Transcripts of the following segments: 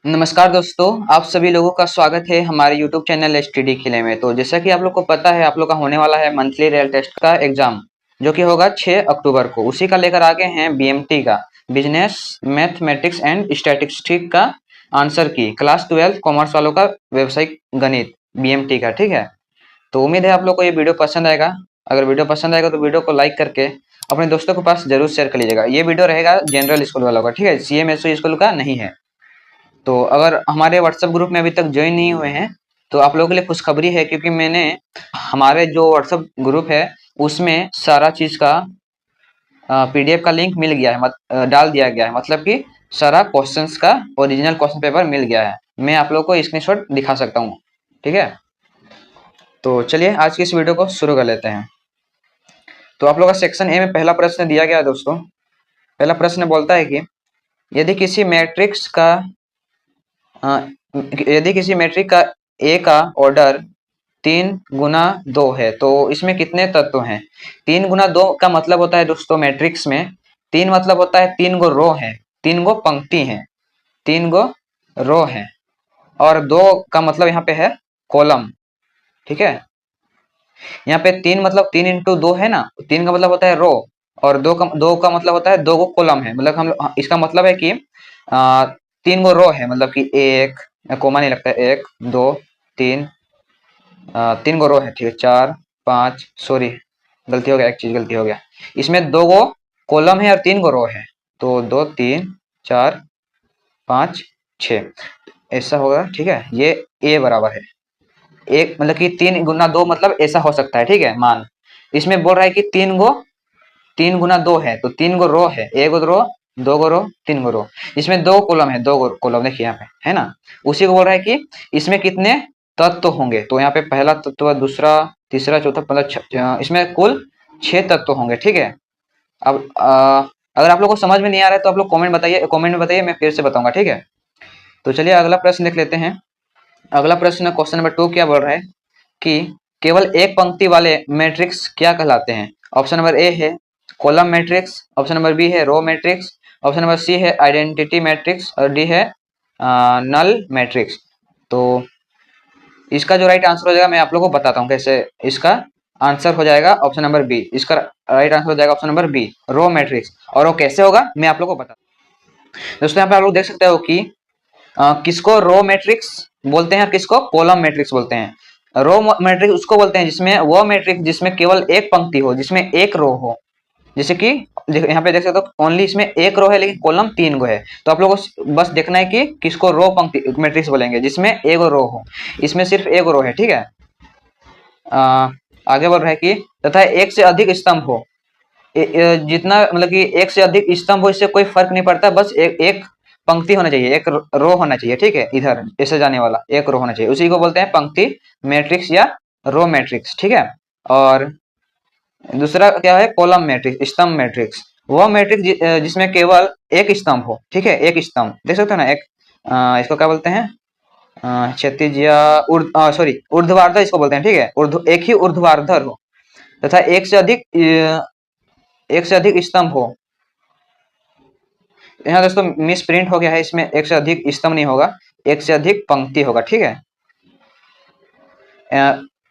नमस्कार दोस्तों, आप सभी लोगों का स्वागत है हमारे YouTube चैनल एसटीडी किले में। तो जैसा कि आप लोग को पता है, आप लोग का होने वाला है मंथली रियल टेस्ट का एग्जाम, जो कि होगा 6 अक्टूबर को। उसी का लेकर आगे हैं बीएमटी का, बिजनेस मैथमेटिक्स एंड स्टैटिस्टिक्स का आंसर की, क्लास 12 कॉमर्स वालों का व्यवसायिक गणित बीएमटी का। ठीक है, तो उम्मीद है आप लोग को ये वीडियो पसंद आएगा। अगर वीडियो पसंद आएगा तो वीडियो को लाइक करके अपने दोस्तों के पास जरूर शेयर कर लीजिएगा। ये वीडियो रहेगा जनरल स्कूल वालों का, ठीक है, सीएमएसओ स्कूल का नहीं है। तो अगर हमारे व्हाट्सएप ग्रुप में अभी तक ज्वाइन नहीं हुए हैं तो आप लोगों के लिए खुशखबरी है, क्योंकि मैंने हमारे जो व्हाट्सएप ग्रुप है उसमें सारा चीज का पीडीएफ का लिंक मिल गया है, डाल दिया गया है। मतलब कि सारा क्वेश्चंस का ओरिजिनल क्वेश्चन पेपर मिल गया है। मैं आप लोगों को स्क्रीनशॉट दिखा सकता हूँ, ठीक है। तो चलिए आज की इस वीडियो को शुरू कर लेते हैं। तो आप लोग का सेक्शन ए में पहला प्रश्न दिया गया है दोस्तों। पहला प्रश्न बोलता है कि यदि किसी मैट्रिक्स का यदि किसी मैट्रिक का ए का ऑर्डर 3 गुना 2 है तो इसमें कितने तत्व हैं। 3 गुना 2 का मतलब होता है दोस्तों, मैट्रिक्स में 3 मतलब होता है 3 गो रो है, 3 गो पंक्ति है, 3 गो रो है, और 2 का मतलब यहाँ पे है कॉलम। ठीक है, यहाँ पे 3 मतलब 3 इंटू 2 है ना, 3 का मतलब होता है रो, और 2 का मतलब होता है 2 गो कॉलम है। मतलब हम इसका मतलब है कि 3 गो रो है, मतलब कि एक कोमा नहीं लगता है, 1 2 3, 3 गो रो है, ठीक है, 4 5, सॉरी गलती हो गया, एक चीज गलती हो गया, इसमें 2 गो कॉलम है और 3 गो रो है। तो 2 3 4 5 6 ऐसा होगा, ठीक है। ये ए बराबर है एक, मतलब कि 3 गुना 2 मतलब ऐसा हो सकता है, ठीक है। मान इसमें बोल रहा है कि 3 गुना 2 है, तो 3 गो रो है, 1 गो रो 2 गो रो 3 गो रो, इसमें 2 कॉलम है, 2 कॉलम देखिए यहाँ पे है ना। उसी को बोल रहा है कि इसमें कितने तत्व होंगे। तो यहाँ पे पहला तत्व, दूसरा, तीसरा, चौथा, मतलब इसमें कुल 6 तत्व होंगे, ठीक है। अब अगर आप लोग को समझ में नहीं आ रहा है तो आप लोग कमेंट में बताइए, मैं फिर से बताऊंगा, ठीक है। तो चलिए अगला प्रश्न देख लेते हैं। अगला प्रश्न क्वेश्चन नंबर 2 क्या बोल रहा है कि केवल एक पंक्ति वाले मैट्रिक्स क्या कहलाते हैं। ऑप्शन नंबर ए है column matrix, option number B है row matrix, option number C है आइडेंटिटी मैट्रिक्स, और डी है नल मैट्रिक्स। तो इसका जो राइट आंसर हो जाएगा मैं आप लोगों को बताता हूँ कैसे। इसका आंसर हो जाएगा ऑप्शन नंबर बी। इसका राइट आंसर हो जाएगा option number B, row matrix. और वो कैसे होगा मैं आप लोग को बता। दोस्तों यहाँ पे आप लोग देख सकते हो कि किसको रो मैट्रिक्स बोलते हैं, किसको कॉलम मैट्रिक्स बोलते हैं। रो मैट्रिक्स उसको बोलते हैं जिसमें वो मैट्रिक्स जिसमें केवल एक पंक्ति हो, जिसमें एक रो हो। जैसे कि यहाँ पे देख सकते हो ओनली इसमें एक रो है लेकिन कॉलम 3 गो है। तो आप लोगों को बस देखना है कि किसको रो पंक्ति मैट्रिक्स बोलेंगे, जिसमें एक रो हो। इसमें सिर्फ एक रो है, ठीक है। आगे बढ़ रहा है कि तथा एक से अधिक स्तंभ हो। जितना मतलब कि एक से अधिक स्तंभ हो इससे कोई फर्क नहीं पड़ता, बस एक पंक्ति होना चाहिए, एक रो होना चाहिए, ठीक है। इधर ऐसे जाने वाला एक रो होना चाहिए, उसी को बोलते हैं पंक्ति मैट्रिक्स या रो मैट्रिक्स, ठीक है। और दूसरा क्या है, कॉलम मैट्रिक्स, स्तंभ मैट्रिक्स। वो मैट्रिक्स जिसमें केवल एक स्तंभ हो, ठीक है, एक स्तंभ देख सकते हो ना, एक इसको क्या बोलते हैं, क्षैतिज या सॉरी ऊर्ध्वाधर इसको बोलते हैं, ठीक है। एक ही ऊर्ध्वाधर हो तथा एक से अधिक स्तंभ हो। यहाँ दोस्तों मिस प्रिंट हो गया है, इसमें एक से अधिक स्तंभ नहीं होगा, एक से अधिक पंक्ति होगा, ठीक है।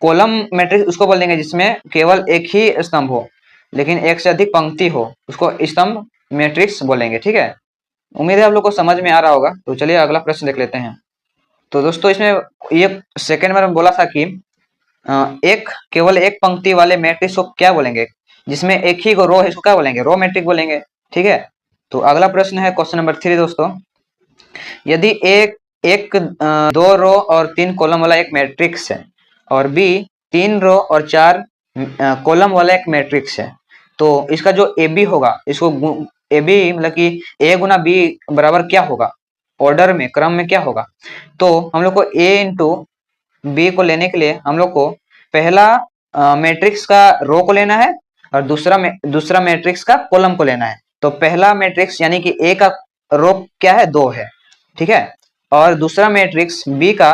कॉलम मैट्रिक्स उसको बोल देंगे जिसमें केवल एक ही स्तंभ हो लेकिन एक से अधिक पंक्ति हो, उसको स्तंभ मैट्रिक्स बोलेंगे, ठीक है। उम्मीद है आप लोग को समझ में आ रहा होगा। तो चलिए अगला प्रश्न देख लेते हैं। तो दोस्तों इसमें ये सेकेंड में बोला था कि केवल एक पंक्ति वाले मैट्रिक्स को क्या बोलेंगे, जिसमें एक ही रो है, इसको क्या बोलेंगे, रो मैट्रिक्स बोलेंगे, ठीक है। तो अगला प्रश्न है क्वेश्चन नंबर 3 दोस्तों। यदि एक 2 रो और 3 कॉलम वाला एक मैट्रिक्स है और बी 3 रो और 4 कॉलम वाला एक मैट्रिक्स है, तो इसका जो ए बी होगा, इसको ए बी मतलब कि ए गुना बी बराबर क्या होगा, ऑर्डर में, क्रम में क्या होगा। तो हम लोग को ए इंटू बी को लेने के लिए हम लोग को पहला मैट्रिक्स का रो को लेना है और दूसरा मैट्रिक्स का कॉलम को लेना है। तो पहला मैट्रिक्स यानी कि ए का रो क्या है, 2 है, ठीक है, और दूसरा मैट्रिक्स बी का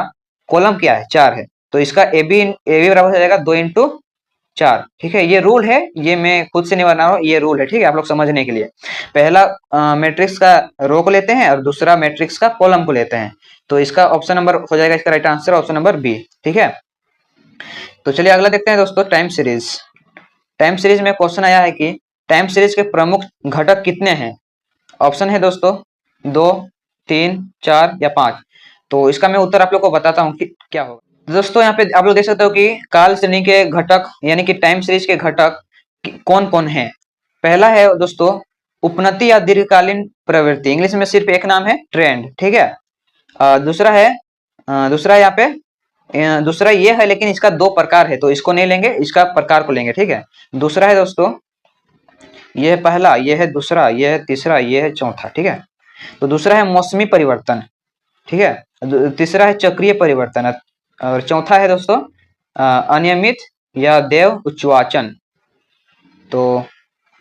कॉलम क्या है, 4 है। तो इसका ए बी बराबर हो जाएगा 2 इंटू 4। ठीक है, ये रूल है, ये मैं खुद से नहीं बना रहा हूँ, ये रूल है। ठीक है, आप लोग समझने के लिए पहला मैट्रिक्स का रो को लेते हैं और दूसरा मैट्रिक्स का कॉलम को लेते हैं। तो इसका ऑप्शन नंबर हो जाएगा, इसका right answer option number B. ठीक है, तो चलिए अगला देखते हैं दोस्तों, टाइम सीरीज। टाइम सीरीज में क्वेश्चन आया है कि टाइम सीरीज के प्रमुख घटक कितने हैं। ऑप्शन है दोस्तों 2, 3, 4 या 5। तो इसका मैं उत्तर आप लोग को बताता हूँ कि क्या होगा। तो दोस्तों यहाँ पे आप लोग देख सकते हो कि काल श्रेणी के घटक यानी कि टाइम सीरीज के घटक कौन कौन है। पहला है दोस्तों उपनति या दीर्घकालीन प्रवृत्ति, इंग्लिश में सिर्फ एक नाम है ट्रेंड। ठीक है, दूसरा है यहाँ पे दूसरा ये है, लेकिन इसका दो प्रकार है तो इसको नहीं लेंगे, इसका प्रकार को लेंगे। ठीक है, दूसरा है दोस्तों ये है पहला, ये है दूसरा, ये है तीसरा, ये है चौथा। ठीक है, तो दूसरा है मौसमी परिवर्तन। ठीक है, तीसरा है चक्रीय परिवर्तन और चौथा है दोस्तों अनियमित या देव उच्चवाचन। तो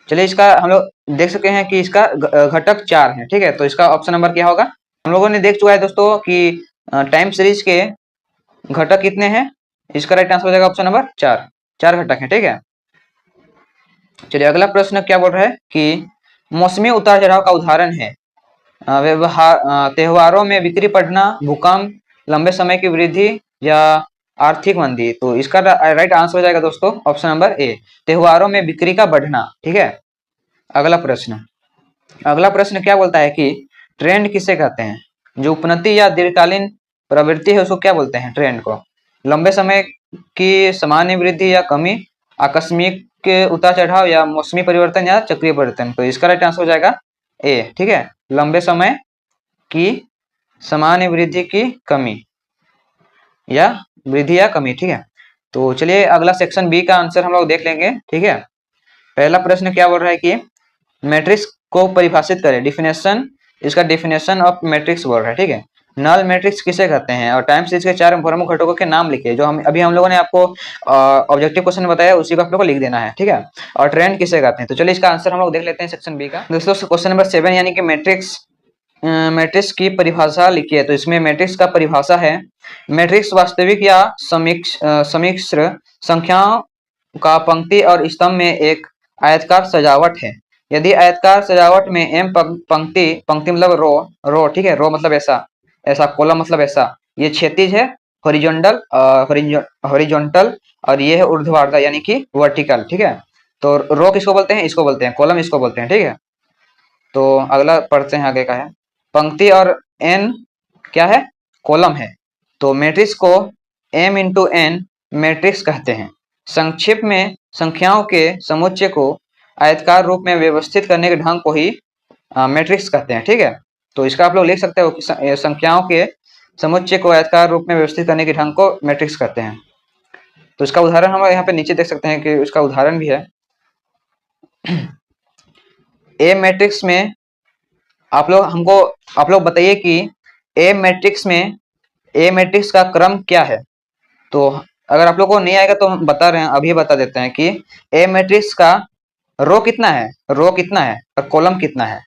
चलिए इसका हम लोग देख सकते हैं कि इसका घटक 4 है। ठीक है, तो इसका ऑप्शन नंबर क्या होगा। हम लोगों ने देख चुका है दोस्तों कि टाइम सीरीज के घटक कितने हैं। इसका राइट आंसर हो जाएगा ऑप्शन नंबर 4, 4 घटक है। ठीक है, चलिए अगला प्रश्न क्या बोल रहा है कि मौसमी उतार चढ़ाव का उदाहरण है व्यवहार त्योहारों में बिक्री बढ़ना, भूकंप, लंबे समय की वृद्धि या आर्थिक मंदी। तो इसका राइट आंसर हो जाएगा दोस्तों ऑप्शन नंबर ए, त्योहारों में बिक्री का बढ़ना। ठीक है, अगला प्रश्न क्या बोलता है कि ट्रेंड किसे कहते हैं। जो उपनति या दीर्घकालीन प्रवृत्ति है उसको क्या बोलते हैं, ट्रेंड को। लंबे समय की सामान्य वृद्धि या कमी, आकस्मिक के उतार चढ़ाव या मौसमी परिवर्तन या चक्रीय परिवर्तन। तो इसका राइट आंसर हो जाएगा ए। ठीक है, लंबे समय की सामान्य वृद्धि की कमी या वृद्धि या कमी। ठीक है, तो चलिए अगला सेक्शन बी का आंसर हम लोग देख लेंगे। ठीक है, पहला प्रश्न क्या बोल रहा है कि मैट्रिक्स को परिभाषित करें, डिफिनेशन, इसका डिफिनेशन ऑफ मैट्रिक्स बोल रहा है। ठीक है, नल मैट्रिक्स किसे कहते हैं और टाइम सीरीज के 4 प्रमुख घटकों के नाम लिखे। जो हम लोगों ने आपको ऑब्जेक्टिव क्वेश्चन बताया उसी को आप लोग को लिख देना है। ठीक है, और ट्रेंड किसे कहते हैं। तो चलिए इसका आंसर हम लोग देख लेते हैं सेक्शन बी का। दोस्तों क्वेश्चन नंबर 7 यानी कि मैट्रिक्स की परिभाषा लिखी है। तो इसमें मैट्रिक्स का परिभाषा है, मैट्रिक्स वास्तविक या सम्मिश्र संख्याओं का पंक्ति और स्तंभ में एक आयताकार सजावट है। यदि आयताकार सजावट में एम पंक्ति मतलब रो, ठीक है, रो मतलब ऐसा, कॉलम मतलब ऐसा, ये क्षैतिज है हॉरिजॉन्टल और ये है ऊर्ध्वाधर यानी कि वर्टिकल। ठीक है, तो रो किसको बोलते हैं, इसको बोलते हैं, कॉलम इसको बोलते हैं। ठीक है, तो अगला पढ़ते हैं, आगे का है पंक्ति और एन क्या है, कॉलम है। तो मैट्रिक्स को m इंटू एन मैट्रिक्स कहते हैं। संक्षेप में संख्याओं के समुच्चय को आयताकार रूप में व्यवस्थित करने के ढंग को ही मैट्रिक्स कहते हैं। ठीक है, तो इसका आप लोग लिख सकते हो कि संख्याओं के समुच्चय को आयताकार रूप में व्यवस्थित करने के ढंग को मैट्रिक्स कहते हैं। तो इसका उदाहरण हम यहाँ पे नीचे देख सकते हैं कि इसका उदाहरण भी है। ए मैट्रिक्स में आप लोग बताइए कि ए मैट्रिक्स का क्रम क्या है। तो अगर आप लोग को नहीं आएगा तो हम बता रहे हैं, अभी बता देते हैं कि ए मैट्रिक्स का रो कितना है और कॉलम कितना है।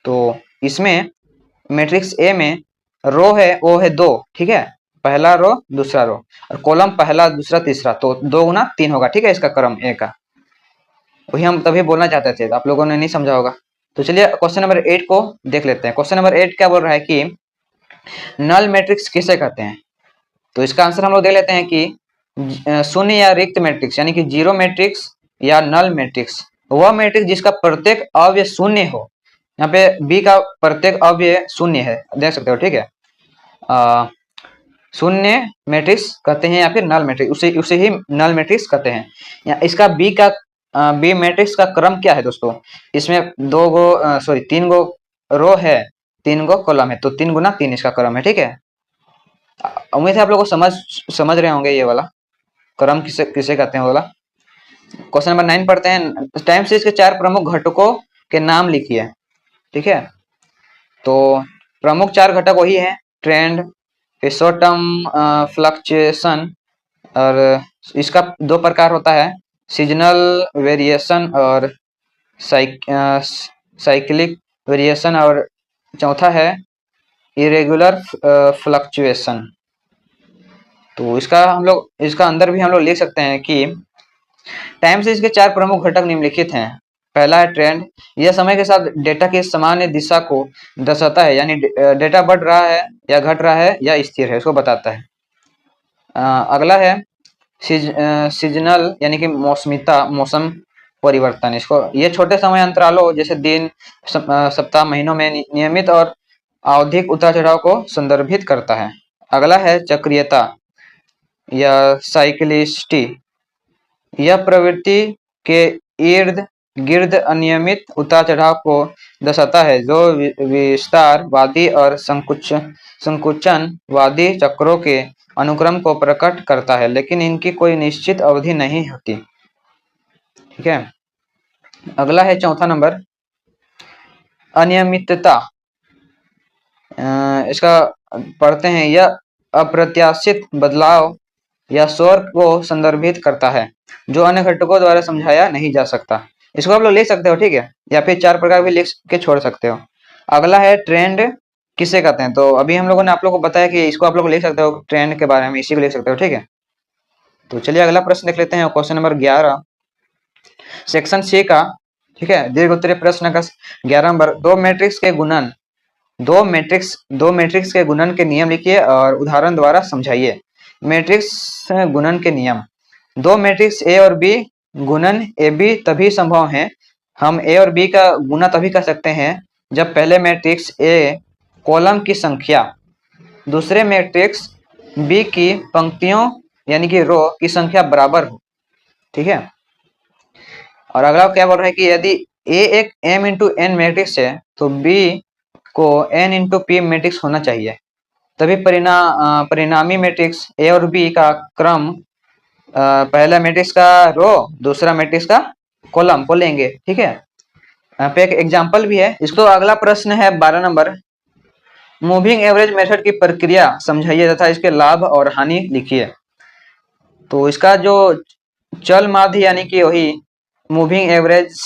तो इसमें मैट्रिक्स ए में रो है वो है 2। ठीक है, पहला रो दूसरा रो और कॉलम पहला दूसरा तीसरा, तो 2 गुना 3 होगा। ठीक है, इसका क्रम ए का, वही हम तभी बोलना चाहते थे, आप लोगों ने नहीं समझा होगा। तो चलिए क्वेश्चन नंबर 8 को देख लेते हैं। क्वेश्चन नंबर 8 क्या बोल रहा है कि नल मैट्रिक्स किसे कहते हैं। तो इसका आंसर हम लोग देख लेते हैं कि शून्य या रिक्त मैट्रिक्स यानी कि जीरो मैट्रिक्स या नल मैट्रिक्स, वह मैट्रिक्स जिसका प्रत्येक अवयव शून्य हो। यहाँ पे बी का प्रत्येक अवयव शून्य है, देख सकते हो। ठीक है, शून्य मैट्रिक्स कहते हैं या फिर नल मैट्रिक्स, उसे ही नल मैट्रिक्स कहते हैं। इसका बी मैट्रिक्स का क्रम क्या है दोस्तों। इसमें 3 गो रो है, 3 गो कॉलम है, तो 3 गुना 3 इसका क्रम है। ठीक है, उम्मीद है आप लोग को समझ रहे होंगे ये वाला क्रम किसे कहते हैं वाला। क्वेश्चन नंबर 9 पढ़ते हैं। टाइम सीरीज के 4 प्रमुख घटकों के नाम लिखिए। ठीक है, तो प्रमुख 4 घटक वही है, ट्रेंड, शॉर्ट टर्म फ्लक्चुएशन, और इसका 2 प्रकार होता है, सीजनल वेरिएशन और साइक्लिक वेरिएशन, और चौथा है इरेगुलर फ्लक्चुएशन। तो इसका अंदर भी हम लोग लिख सकते हैं कि टाइम सीरीज के 4 प्रमुख घटक निम्नलिखित हैं। पहला है ट्रेंड, यह समय के साथ डेटा की सामान्य दिशा को दर्शाता है, यानी डेटा बढ़ रहा है या घट रहा है या स्थिर है, उसको बताता है। अगला है सीजनल, यानी कि मौसमीता, मौसम परिवर्तन। इसको ये छोटे समय अंतरालों जैसे दिन, सप्ताह, महीनों में नियमित और आवधिक उतार चढ़ाव को संदर्भित करता है। अगला है चक्रीयता या साइक्लिसिटी, यह प्रवृत्ति के इर्द गिर्द अनियमित उतार चढ़ाव को दर्शाता है, जो विस्तारवादी और संकुचनवादी चक्रों के अनुक्रम को प्रकट करता है, लेकिन इनकी कोई निश्चित अवधि नहीं होती। ठीक है। अगला है चौथा नंबर अनियमितता। इसका पढ़ते हैं, यह अप्रत्याशित बदलाव या शोर को संदर्भित करता है जो अन्य घटकों द्वारा समझाया नहीं जा सकता। इसको आप लोग लिख सकते हो, ठीक है, या फिर 4 प्रकार भी लिख के छोड़ सकते हो। अगला है ट्रेंड किसे कहते हैं, तो अभी हम लोगों ने आप लोगों को बताया कि इसको आप लोग लिख सकते हो, ट्रेंड के बारे में इसी को लिख सकते हो। ठीक है, तो चलिए अगला प्रश्न देख लेते हैं, क्वेश्चन नंबर 11 सेक्शन सी का। ठीक है, दीर्घ उत्तरीय प्रश्न का 11 नंबर, दो मैट्रिक्स के गुणन के नियम लिखिए और उदाहरण द्वारा समझाइए। मैट्रिक्स गुणन के नियम, दो मैट्रिक्स ए और बी गुणन ए बी तभी संभव है, हम ए और बी का गुना तभी कर सकते हैं जब पहले मैट्रिक्स ए कॉलम की संख्या दूसरे मैट्रिक्स बी की पंक्तियों यानी कि रो की संख्या बराबर हो। ठीक है, और अगला क्या बोल रहा है कि यदि ए एक m इंटू एन मैट्रिक्स है तो बी को n इंटू पी मैट्रिक्स होना चाहिए, तभी परिणामी मैट्रिक्स ए और बी का क्रम पहला मैट्रिक्स का रो दूसरा मैट्रिक्स का कॉलम को लेंगे। ठीक है, यहाँ पे एक एग्जांपल भी है। इसको अगला प्रश्न है 12 नंबर, मूविंग एवरेज मेथड की प्रक्रिया समझाइए तथा इसके लाभ और हानि लिखिए। तो इसका जो चल माध्य यानी कि वही मूविंग एवरेज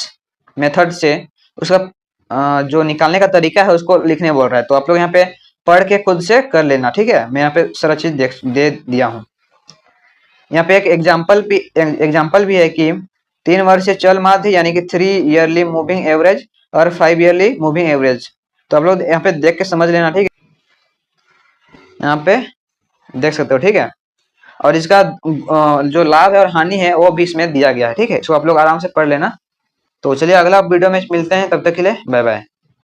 मेथड से उसका जो निकालने का तरीका है उसको लिखने बोल रहा है, तो आप लोग यहाँ पे पढ़ के खुद से कर लेना। ठीक है, मैं यहाँ पे सारा चीज दे दिया हूँ। यहाँ पे एक एग्जाम्पल भी है कि 3 वर्षीय चल माध्य यानी कि 3 ईयरली मूविंग एवरेज और 5 ईयरली मूविंग एवरेज, तो आप लोग यहाँ पे देख के समझ लेना। ठीक है, यहाँ पे देख सकते हो। ठीक है, और इसका जो लाभ है और हानि है वो भी इसमें दिया गया है। ठीक है, इसको आप लोग आराम से पढ़ लेना। तो चलिए अगला वीडियो में मिलते हैं, तब तक के लिए बाय बाय।